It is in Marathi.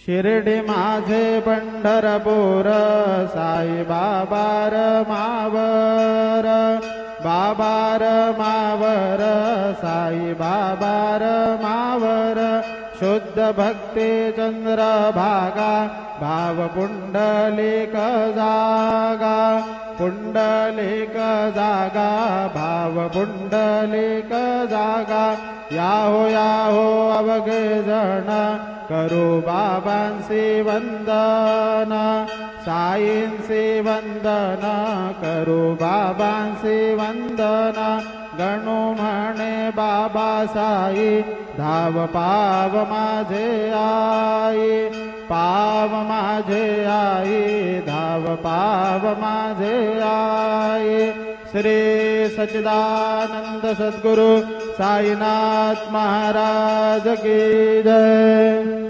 शिर्डी माझे पंढरपूर साई बाबा मावर, बाबा मावर साई बाबा मावर, शुद्ध भक्ती चंद्रभागा भाव पुंडलिक जागा, पुंडलिक जागा भाव पुंडलिक जागा, याहो अवघे जण करू बाबांसी वंदन, साईंसी वंदन करू बाबांसी वंदन, गणू म्हणे बाबा साई धाव पाव माझे आई, पाव माझे आई धाव पाव माझे आई। श्री सच्चिदानंद सद्गुरु साईनाथ महाराज की जय।